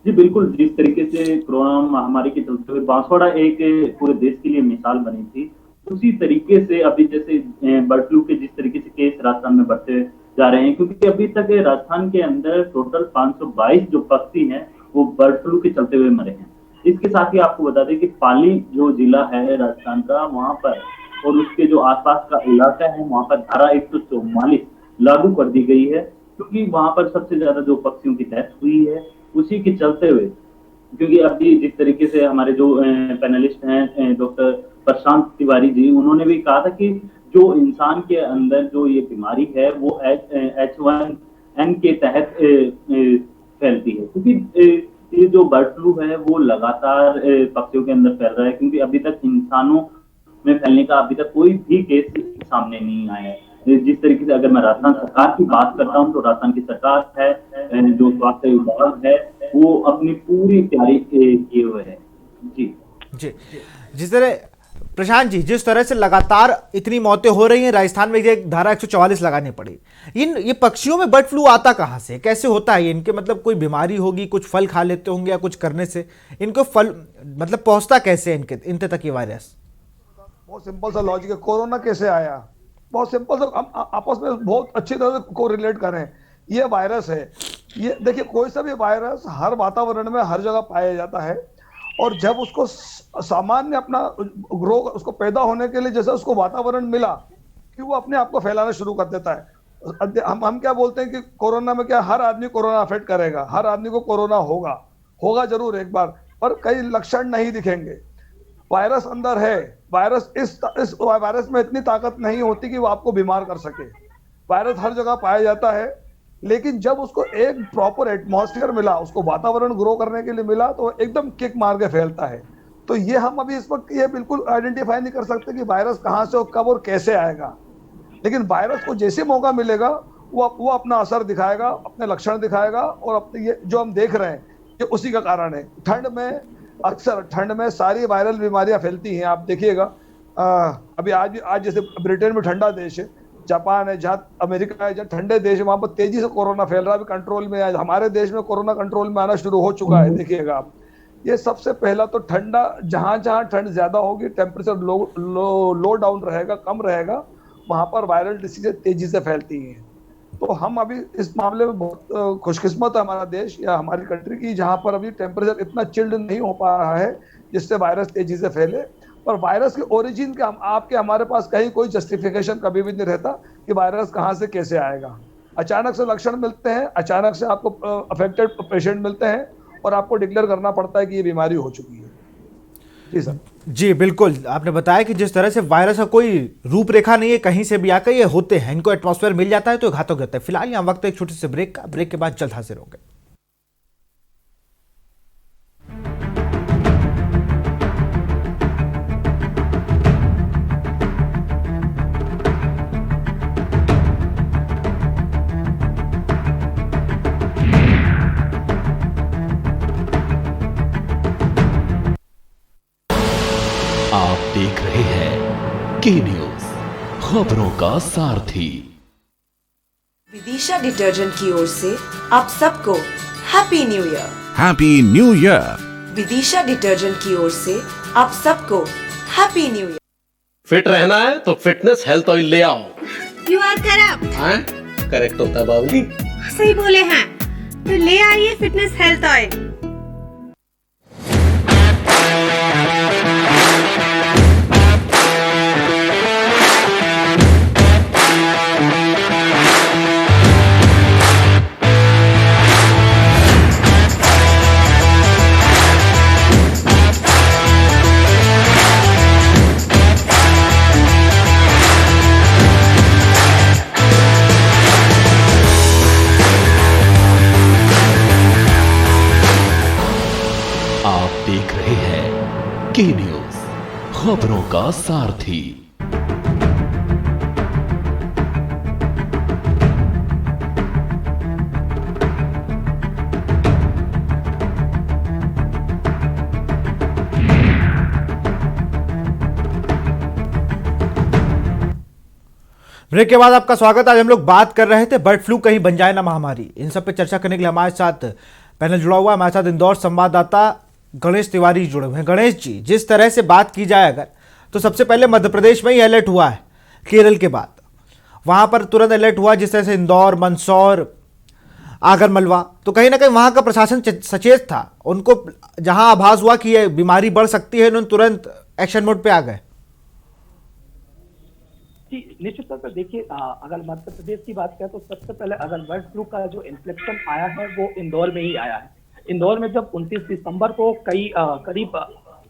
जी बिल्कुल, जिस तरीके से कोरोना महामारी के चलते हुए बांसवाड़ा एक पूरे देश के लिए मिसाल बनी थी, उसी तरीके से अभी जैसे बर्ड फ्लू के जिस तरीके से केस राजस्थान में बढ़ते जा रहे हैं, क्योंकि अभी तक राजस्थान के अंदर टोटल 522 जो पक्षी हैं वो बर्ड फ्लू के चलते हुए मरे हैं। इसके साथ ही आपको बता दें कि पाली जो जिला है राजस्थान का, वहां पर और उसके जो आसपास का इलाका है वहां पर धारा 144 लागू कर दी गई है, क्योंकि वहां पर सबसे ज्यादा जो पक्षियों की डेथ हुई है उसी के चलते हुए। क्योंकि अभी जिस तरीके से हमारे जो पैनलिस्ट हैं डॉक्टर प्रशांत तिवारी जी, उन्होंने भी कहा था कि जो इंसान के अंदर जो ये बीमारी है वो H1N के तहत फैलती है, क्योंकि ये जो बर्ड फ्लू है वो लगातार पक्षियों के अंदर फैल रहा है, क्योंकि अभी तक इंसानों में फैलने का अभी तक कोई भी केस सामने नहीं आया है। जिस तरीके से अगर मैं राजस्थान सरकार की बात करता हूँ तो राजस्थान की सरकार है, जो स्वास्थ्य विभाग है वो अपनी पूरी तैयारी किए हुए है। जी जी, जिस तरह प्रशांत जी, जिस तरह से लगातार इतनी मौतें हो रही हैं, राजस्थान में ये धारा 144 लगानी पड़ी। ये पक्षियों में बर्ड फ्लू आता कहाँ से, कैसे होता है? इनके मतलब कोई बीमारी होगी, कुछ फल खा लेते होंगे या कुछ करने से इनको फल मतलब पहुंचता कैसे इनके तक ये वायरस? बहुत सिंपल सा लॉजिक है। कोरोना कैसे आया? बहुत सिंपल सा, हम आपस में बहुत अच्छी तरह से को रिलेट करें। ये वायरस है, ये देखिए कोई सा भी वायरस हर वातावरण में हर जगह पाया जाता है, और जब उसको सामान्य अपना ग्रो उसको पैदा होने के लिए जैसे उसको वातावरण मिला कि वो अपने आप को फैलाना शुरू कर देता है। हम क्या बोलते हैं कि कोरोना में क्या हर आदमी कोरोना अफेक्ट करेगा, हर आदमी को कोरोना होगा जरूर एक बार, पर कई लक्षण नहीं दिखेंगे। वायरस अंदर है, वायरस इस वायरस में इतनी ताकत नहीं होती कि वो आपको बीमार कर सके। वायरस हर जगह पाया जाता है, लेकिन जब उसको एक प्रॉपर एटमॉस्फेयर मिला, उसको वातावरण ग्रो करने के लिए मिला, तो एकदम किक मार के फैलता है। तो ये हम अभी इस वक्त ये बिल्कुल आइडेंटिफाई नहीं कर सकते कि वायरस कहाँ से और कब और कैसे आएगा, लेकिन वायरस को जैसे मौका मिलेगा वो अपना असर दिखाएगा, अपने लक्षण दिखाएगा, और अपने ये जो हम देख रहे हैं ये उसी का कारण है। अक्सर ठंड में सारी वायरल बीमारियां फैलती हैं। आप देखिएगा अभी आज जैसे ब्रिटेन में ठंडा देश है, जापान है, जहाँ अमेरिका है, जहाँ ठंडे देश है, वहां पर तेजी से कोरोना फैल रहा है, अभी कंट्रोल में है। हमारे देश में कोरोना कंट्रोल में आना शुरू हो चुका है। देखिएगा आप, ये सबसे पहला तो ठंडा, जहां ठंड ज्यादा होगी, टेम्परेचर लो डाउन रहेगा, कम रहेगा, वहां पर वायरल डिसीजेज तेजी से फैलती हैं। तो हम अभी इस मामले में बहुत खुशकिस्मत है हमारा देश या हमारी कंट्री की, जहां पर अभी टेम्परेचर इतना चिल्ड नहीं हो पा रहा है जिससे वायरस तेजी से फैले। पर वायरस के ओरिजिन का हमारे पास कहीं कोई जस्टिफिकेशन कभी भी नहीं रहता कि वायरस कहाँ से कैसे आएगा। अचानक से लक्षण मिलते हैं, अचानक से आपको अफेक्टेड पेशेंट मिलते हैं और आपको डिक्लेयर करना पड़ता है कि ये बीमारी हो चुकी है। जी सर। जी बिल्कुल, आपने बताया कि जिस तरह से वायरस का कोई रूपरेखा नहीं है, कहीं से भी आकर ये होते हैं, इनको एटमॉस्फेयर मिल जाता है तो घातक होता है। फिलहाल यहाँ वक्त एक छोटे से ब्रेक का, ब्रेक के बाद जल्द हाजिर होंगे। आप देख रहे हैं के न्यूज, खबरों का सारथी। विदिशा डिटर्जेंट की ओर से आप सबको happy new year. Happy new year. Vidisha detergent की ओर से आप सबको हैप्पी न्यू ईयर। फिट रहना है तो फिटनेस हेल्थ ऑयल ले आओ। You are correct. हैं? करेक्ट होता है बाबूली। सही बोले हैं, तो ले आइए फिटनेस हेल्थ ऑयल। देख रहे हैं के न्यूज, खबरों का सारथी। ब्रेक के बाद आपका स्वागत। आज हम लोग बात कर रहे थे बर्ड फ्लू कहीं बन जाए ना महामारी। इन सब पे चर्चा करने के लिए हमारे साथ पैनल जुड़ा हुआ है। हमारे साथ इंदौर संवाददाता गणेश तिवारी जुड़े हुए हैं। गणेश जी, जिस तरह से बात की जाए अगर, तो सबसे पहले मध्य प्रदेश में ही अलर्ट हुआ है केरल के बाद, वहां पर तुरंत अलर्ट हुआ, जिस तरह से इंदौर, मंदसौर, आगरमालवा, तो कहीं ना कहीं वहां का प्रशासन सचेत था। उनको जहां आभास हुआ कि यह बीमारी बढ़ सकती है, उन्होंने तुरंत एक्शन मोड पे आ गए। जी, निश्चित तौर पर देखिए, अगर मध्य प्रदेश की बात करें तो सबसे पहले अगर बर्ड फ्लू का जो इन्फ्लेक्शन आया है वो इंदौर में ही आया है। इंदौर में जब 29 दिसंबर को करीब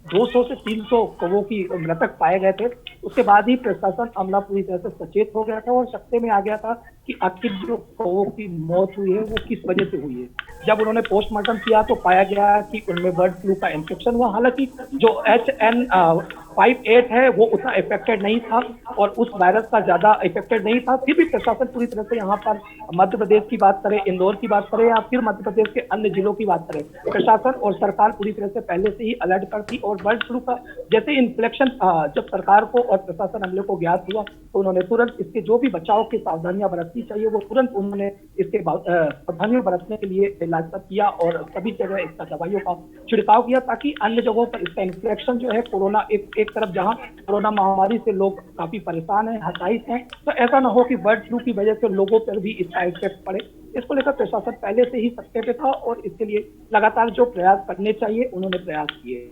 200 से 300 कौवों की मृतक पाए गए थे, उसके बाद ही प्रशासन अमला पूरी तरह से सचेत हो गया था और शक्के में आ गया था कि आखिर जो कौवों की मौत हुई है वो किस वजह से हुई है। जब उन्होंने पोस्टमार्टम किया तो पाया गया कि उनमें बर्ड फ्लू का इन्फेक्शन हुआ। हालांकि जो HN58 है वो उतना इफेक्टेड नहीं था और उस वायरस का ज्यादा इफेक्टेड नहीं था, फिर भी प्रशासन पूरी तरह से यहाँ पर मध्य प्रदेश की बात करें, इंदौर की बात करें या फिर मध्य प्रदेश के अन्य जिलों की बात करें, प्रशासन और सरकार पूरी तरह से पहले से ही अलर्ट पर थी। और बर्ड फ्लू का जैसे इन्फ्लेक्शन जब सरकार को और प्रशासन अमले को ज्ञात हुआ तो उन्होंने तुरंत इसके जो भी बचाव की सावधानियां बरतनी चाहिए वो तुरंत उन्होंने इसके सावधानियां बरतने के लिए इलाज किया और सभी जगह इसका दवाइयों का छिड़काव किया, ताकि अन्य जगहों पर इसका इन्फ्लेक्शन जो है कोरोना एक तरफ जहां कोरोना महामारी से लोग काफी परेशान हैं, हताश हैं, तो ऐसा ना हो कि बर्ड फ्लू की वजह से लोगों पर भी इसका इफेक्ट पड़े। इसको लेकर प्रशासन पहले से ही सत्ते पे था और इसके लिए लगातार जो प्रयास करने चाहिए उन्होंने प्रयास किए।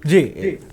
जी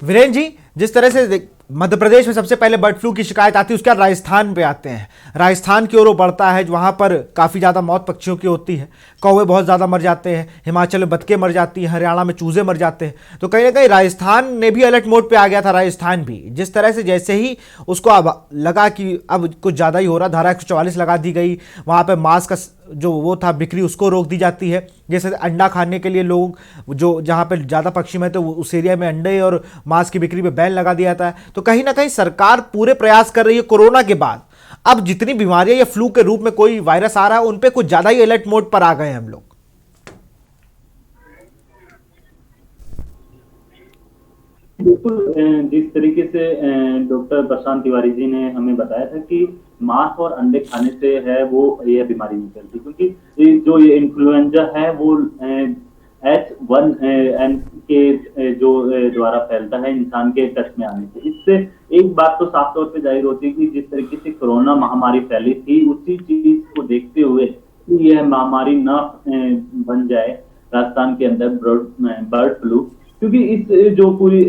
वीरेंद्र जी, जिस तरह से मध्य प्रदेश में सबसे पहले बर्ड फ्लू की शिकायत आती है, उसके बाद राजस्थान पे आते हैं। राजस्थान की ओर वो बढ़ता है, वहाँ पर काफ़ी ज़्यादा मौत पक्षियों की होती है, कौवे बहुत ज़्यादा मर जाते हैं, हिमाचल में बतखें मर जाती हैं, हरियाणा में चूजे मर जाते हैं। तो कहीं ना कहीं राजस्थान ने भी अलर्ट मोड पे आ गया था। राजस्थान भी जिस तरह से जैसे ही उसको अब लगा कि अब कुछ ज़्यादा ही हो रहा, धारा 144 लगा दी गई। वहाँ पर मांस का जो वो था बिक्री उसको रोक दी जाती है। जैसे अंडा खाने के लिए लोग जो जहाँ पर ज़्यादा पक्षी में तो उस एरिया में अंडे और मांस की बिक्री पे बैन लगा दिया जाता है। तो कहीं ना कहीं सरकार पूरे प्रयास कर रही है कोरोना के बाद। अब जितनी बीमारियां या फ्लू के रूप में कोई वायरस आ रहा है उन पे कुछ ज्यादा ही अलर्ट मोड पर आ गए हैं हम लोग। बिल्कुल, जिस तरीके से डॉक्टर प्रशांत तिवारी जी ने हमें बताया था कि मांस और अंडे खाने से है वो यह बीमारी नहीं फैलती, क्योंकि जो ये इन्फ्लुएंजा है वो H1N के जो द्वारा फैलता है इंसान के टच में आने से। इससे एक बात तो साफ तौर पे जाहिर होती है कि जिस तरीके से कोरोना महामारी फैली थी उसी चीज को देखते हुए कि यह महामारी न बन जाए राजस्थान के अंदर बर्ड फ्लू, क्योंकि इस जो पूरी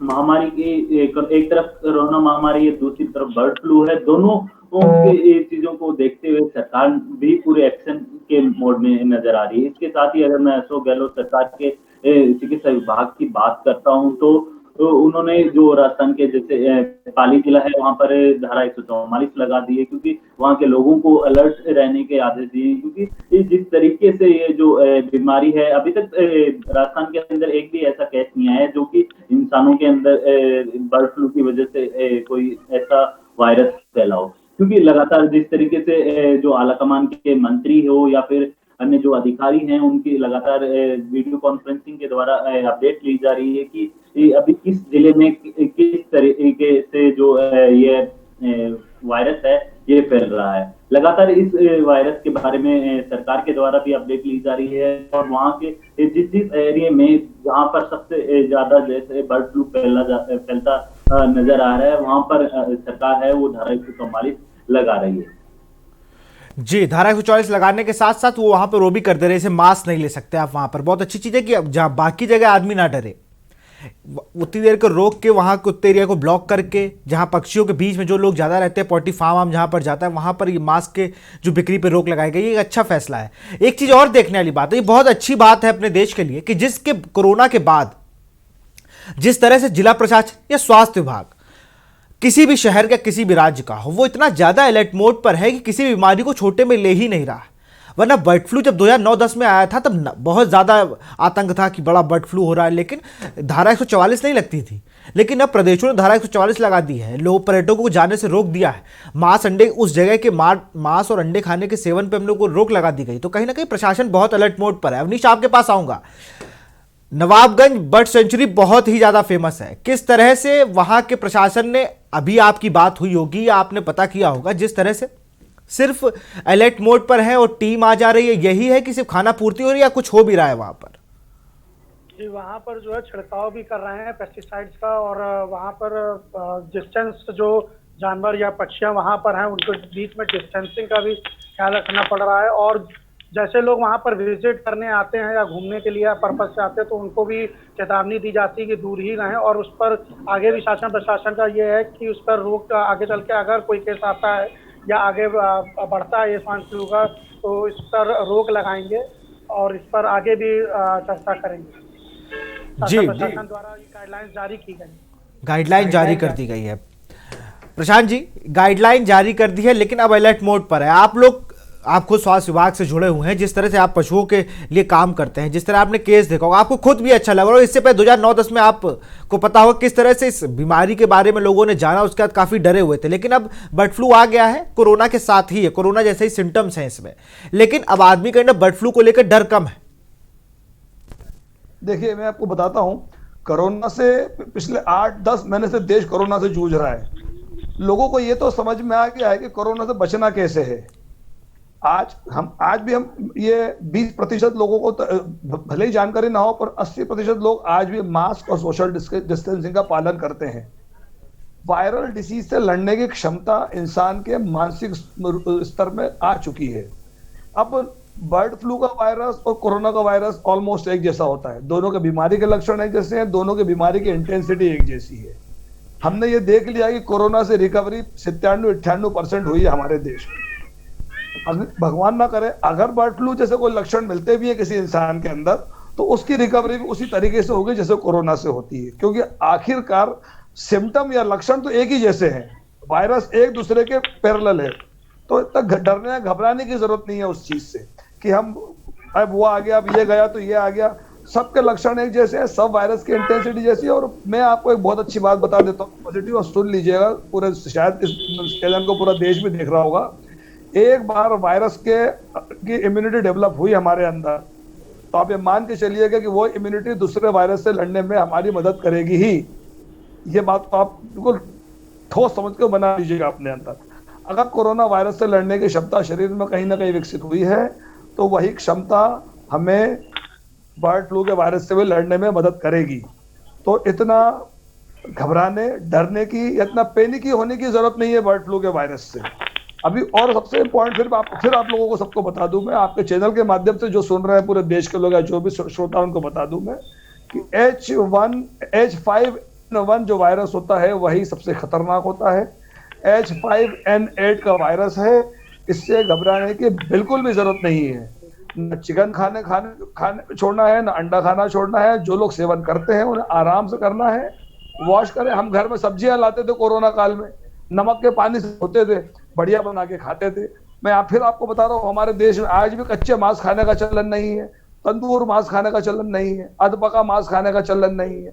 महामारी की एक तरफ कोरोना महामारी है, दूसरी तरफ बर्ड फ्लू है, दोनों चीजों को देखते हुए सरकार भी पूरे एक्शन के मोड में नजर आ रही है। इसके साथ ही अगर मैं अशोक गहलोत सरकार के चिकित्सा विभाग की बात करता हूं तो उन्होंने जो राजस्थान के जैसे पाली जिला है वहां पर धारा 144 लगा दी है, क्योंकि वहां के लोगों को अलर्ट रहने के आदेश दिए, क्योंकि जिस तरीके से ये जो बीमारी है अभी तक राजस्थान के अंदर एक भी ऐसा केस नहीं आया है जो कि इंसानों के अंदर बर्ड फ्लू की वजह से कोई ऐसा वायरस फैला हो। क्योंकि लगातार जिस तरीके से जो आलाकमान के मंत्री हो या फिर अन्य जो अधिकारी हैं उनकी लगातार वीडियो कॉन्फ्रेंसिंग के द्वारा अपडेट ली जा रही है कि अभी किस जिले में किस तरीके से जो ये वायरस है ये फैल रहा है। लगातार इस वायरस के बारे में सरकार के द्वारा भी अपडेट ली जा रही है और वहाँ के जिस एरिया में जहाँ पर सबसे ज्यादा जैसे बर्ड फ्लू फैलता नजर आ रहा है वहां पर सरकार है वो धारा 144 लगा रही है। जी, धारा 144 लगाने के साथ साथ वो वहां पर वो भी कर दे रहे, जैसे मास्क नहीं ले सकते आप वहां पर। बहुत अच्छी चीज है कि जहां बाकी जगह आदमी ना डरे, उतनी देर को रोक के वहां के उतने एरिया को ब्लॉक करके जहां पक्षियों के बीच में जो लोग ज्यादा रहते हैं, पोल्ट्री फार्म जहां पर जाता है वहां पर ये मास्क के जो बिक्री पे रोक लगाई गई, ये अच्छा फैसला है। एक चीज और देखने वाली बात है, ये बहुत अच्छी बात है अपने देश के लिए कि जिसके कोरोना के बाद जिस तरह से जिला प्रशासन या स्वास्थ्य विभाग किसी भी शहर का किसी भी राज्य का हो, वो इतना ज्यादा अलर्ट मोड पर है कि किसी भी बीमारी को छोटे में ले ही नहीं रहा। वरना बर्ड फ्लू जब 2009-10 में आया था तब बहुत ज्यादा आतंक था कि बड़ा बर्ड फ्लू हो रहा है, लेकिन धारा 144 नहीं लगती थी। लेकिन अब प्रदेशों ने धारा 144 लगा दी है, लोग पर्यटकों को जाने से रोक दिया है, मांस अंडे उस जगह के मांस और अंडे खाने के सेवन पर हम लोग को रोक लगा दी गई। तो कहीं ना कहीं प्रशासन बहुत अलर्ट मोड पर है। अवनीश, आपके पास आऊंगा। नवाबगंज बर्ड सेंचुरी बहुत ही ज्यादा फेमस है, किस तरह से वहां के प्रशासन ने, अभी आपकी बात हुई होगी या आपने पता किया होगा, जिस तरह से सिर्फ अलर्ट मोड पर है और टीम आ जा रही है, यही है कि सिर्फ खाना पूर्ति हो रही है या कुछ हो भी रहा है वहां पर? जी, वहाँ पर जो है छिड़काव भी कर रहे हैं पेस्टिसाइड्स का और वहाँ पर डिस्टेंस जो जानवर या पक्षियां वहां पर हैं उनके बीच में डिस्टेंसिंग का भी ख्याल रखना पड़ रहा है। और जैसे लोग वहां पर विजिट करने आते हैं या घूमने के लिए पर्पज से आते हैं तो उनको भी चेतावनी दी जाती है कि दूर ही रहें। और उस पर आगे भी शासन प्रशासन का ये है कि उस पर रोक आगे चल के अगर कोई केस आता है या आगे बढ़ता है ये स्वाइन फ्लू का तो इस पर रोक लगाएंगे और इस पर आगे भी चर्चा करेंगे। जी, प्रशासन द्वारा गाइडलाइंस जारी की गई, गाइडलाइन जारी कर दी गई है। प्रशांत जी, गाइडलाइन जारी कर दी है लेकिन अब अलर्ट मोड पर है। आप खुद स्वास्थ्य विभाग से जुड़े हुए हैं, जिस तरह से आप पशुओं के लिए काम करते हैं, जिस तरह आपने केस देखा होगा, आपको खुद भी अच्छा लगा और इससे पहले 2009-10 में आपको पता होगा किस तरह से इस बीमारी के बारे में लोगों ने जाना, उसके बाद काफी डरे हुए थे। लेकिन अब बर्ड फ्लू आ गया है, कोरोना के साथ ही है, कोरोना जैसे ही सिम्टम्स हैं इसमें, लेकिन अब आदमी का ना बर्ड फ्लू को लेकर डर कम है। देखिए मैं आपको बताता हूं, कोरोना से पिछले 8-10 महीने से देश कोरोना से जूझ रहा है। लोगों को ये तो समझ में आ गया है कि कोरोना से बचना कैसे है। आज भी हम ये 20% लोगों को भले ही जानकारी ना हो, पर 80% लोग आज भी मास्क और सोशल डिस्टेंसिंग का पालन करते हैं। वायरल डिसीज से लड़ने की क्षमता इंसान के मानसिक स्तर में आ चुकी है। अब बर्ड फ्लू का वायरस और कोरोना का वायरस ऑलमोस्ट एक जैसा होता है, दोनों के बीमारी के लक्षण एक जैसे हैं, दोनों के बीमारी की इंटेंसिटी एक जैसी है। हमने ये देख लिया कि कोरोना से रिकवरी 97-98% हुई है हमारे देश में। भगवान ना करे अगर बर्ड फ्लू जैसे कोई लक्षण मिलते भी है किसी इंसान के अंदर तो उसकी रिकवरी भी उसी तरीके से होगी जैसे कोरोना से होती है, क्योंकि आखिरकार सिम्टम या लक्षण तो एक ही जैसे हैं, वायरस एक दूसरे के पैरेलल है। तो इतना डरने घबराने की जरूरत नहीं है उस चीज से कि हम अब वो आ गया, अब ये गया तो ये आ गया। सबके लक्षण एक जैसे हैं, सब वायरस की इंटेंसिटी जैसी है। और मैं आपको एक बहुत अच्छी बात बता देता हूँ पॉजिटिव, और सुन लीजिएगा, पूरे शायद इस चैनल को पूरा देश भी देख रहा होगा। एक बार वायरस की इम्यूनिटी डेवलप हुई हमारे अंदर तो आप ये मान के चलिएगा कि वो इम्यूनिटी दूसरे वायरस से लड़ने में हमारी मदद करेगी ही। ये बात तो आप बिल्कुल ठोस समझ के बना लीजिएगा अपने अंदर। अगर कोरोना वायरस से लड़ने की क्षमता शरीर में कहीं ना कहीं विकसित हुई है तो वही क्षमता हमें बर्ड फ्लू के वायरस से भी लड़ने में मदद करेगी। तो इतना घबराने डरने की, इतना पैनिकी होने की जरूरत नहीं है बर्ड फ्लू के वायरस से अभी। और सबसे इम्पोर्टेंट फिर आप लोगों को सबको बता दूं मैं, आपके चैनल के माध्यम से जो सुन रहे हैं पूरे देश के लोग या जो भी श्रोता उनको बता दूं मैं कि H5N1 जो वायरस होता है वही सबसे खतरनाक होता है। H5N8 का वायरस है, इससे घबराने की बिल्कुल भी जरूरत नहीं है। न चिकन खाने छोड़ना है, न अंडा खाना छोड़ना है। जो लोग सेवन करते हैं उन्हें आराम से करना है, वॉश करें। हम घर में सब्जियां लाते थे कोरोना काल में, नमक के पानी से धोते थे, बढ़िया बना के खाते थे। मैं फिर आपको बता रहा हूँ हमारे देश में आज भी कच्चे मांस खाने का चलन नहीं है, तंदूर मांस खाने का चलन नहीं है, अधपका मांस खाने का चलन नहीं है।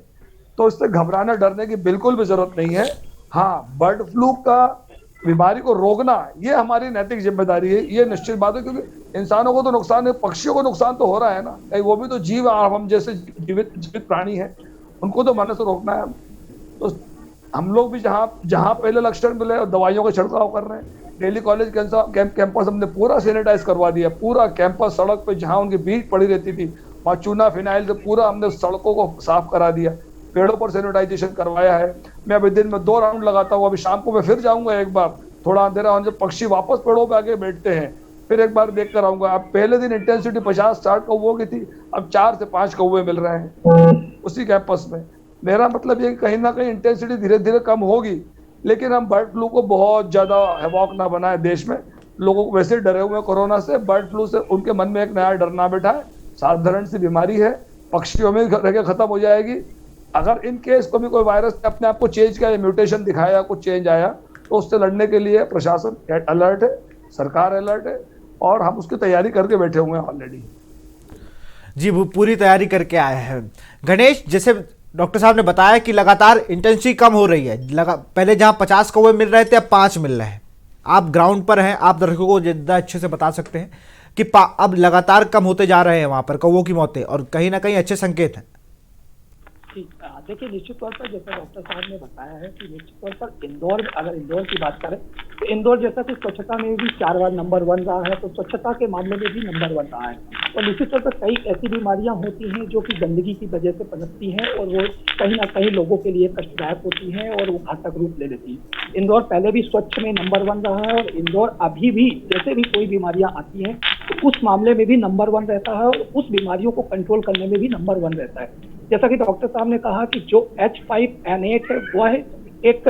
तो इससे घबराने डरने की बिल्कुल भी जरूरत नहीं है। हाँ, बर्ड फ्लू का बीमारी को रोकना ये हमारी नैतिक जिम्मेदारी है, ये निश्चित बात है, क्योंकि इंसानों को तो नुकसान है, पक्षियों को नुकसान तो हो रहा है ना, वो भी तो जीव, हम जैसे जीवित प्राणी है, उनको तो मरने से रोकना है। तो हम लोग भी जहाँ पहले लक्षण मिले और दवाइयों का छिड़काव कर रहे हैं। डेली कॉलेज कैंपस हमने पूरा सैनिटाइज करवा दिया, पूरा कैंपस, सड़क पे जहाँ उनकी भीड़ पड़ी रहती थी वहाँ चूना फिनाइल से पूरा हमने सड़कों को साफ करा दिया, पेड़ों पर सैनिटाइजेशन करवाया है। मैं अभी दिन में 2 राउंड लगाता हूँ, अभी शाम को मैं फिर जाऊंगा एक बार, थोड़ा अंधेरा होने से पक्षी वापस पेड़ों पे आके बैठते हैं, फिर एक बार देख कर आऊंगा। अब पहले दिन इंटेंसिटी 50-60 कौवों की थी, अब 4 से 5 कौवे मिल रहे हैं उसी कैंपस में। मेरा मतलब ये कहीं ना कहीं इंटेंसिटी धीरे धीरे कम होगी, लेकिन हम बर्ड फ्लू को बहुत ज्यादा हैवॉक ना बनाए। देश में लोगों को वैसे डरे हुए कोरोना से, बर्ड फ्लू से उनके मन में एक नया डर ना बैठाए। साधारण सी बीमारी है, पक्षियों में रह खत्म हो जाएगी। अगर इन केस को भी कोई वायरस अपने आप को चेंज किया, म्यूटेशन दिखाया, कुछ चेंज आया, तो उससे लड़ने के लिए प्रशासन अलर्ट है, सरकार अलर्ट है, और हम उसकी तैयारी करके बैठे हुए हैं ऑलरेडी। जी, वो पूरी तैयारी करके आए हैं। गणेश, जैसे डॉक्टर साहब ने बताया कि लगातार इंटेंसिटी कम हो रही है, पहले जहां 50 कौवे मिल रहे थे अब 5 मिल रहे हैं। आप ग्राउंड पर हैं, आप दर्शकों को ज़्यादा अच्छे से बता सकते हैं कि अब लगातार कम होते जा रहे हैं वहां पर कौवों की मौतें, और कहीं ना कहीं अच्छे संकेत हैं। देखिए निश्चित तौर पर जैसा डॉक्टर साहब ने बताया है कि निश्चित तौर पर इंदौर, अगर इंदौर की बात करें तो इंदौर जैसा कि स्वच्छता में भी 4 बार नंबर 1 रहा है, तो स्वच्छता के मामले में भी नंबर 1 रहा है। और निश्चित तौर पर कई ऐसी बीमारियां होती हैं जो कि गंदगी की वजह से पनपती हैं और वो कहीं ना कहीं लोगों के लिए कष्टदायक होती हैं और वो घातक रूप ले लेती हैं। इंदौर पहले भी स्वच्छ में नंबर 1 रहा है और इंदौर अभी भी जैसे भी कोई बीमारियां आती हैं तो उस मामले में भी नंबर 1 रहता है और उस बीमारियों को कंट्रोल करने में भी नंबर 1 रहता है। जैसा कि डॉक्टर साहब ने कहा कि जो H5N8 है वह एक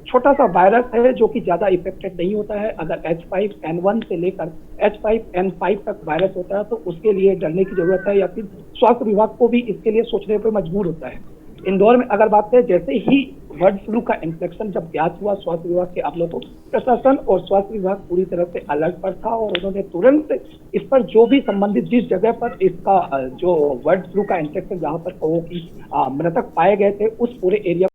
छोटा सा वायरस है जो कि ज्यादा इफेक्टेड नहीं होता है। अगर H5N1 से लेकर H5N5 तक वायरस होता है तो उसके लिए डरने की जरूरत है या फिर स्वास्थ्य विभाग को भी इसके लिए सोचने पर मजबूर होता है। इंदौर में अगर बात करें, जैसे ही बर्ड फ्लू का इन्फेक्शन जब ज्ञात हुआ स्वास्थ्य विभाग के आप लोगों को, प्रशासन और स्वास्थ्य विभाग पूरी तरह से अलर्ट पर था और उन्होंने तुरंत इस पर जो भी संबंधित जिस जगह पर इसका जो बर्ड फ्लू का इन्फेक्शन जहां पर कहो कि मृतक पाए गए थे उस पूरे एरिया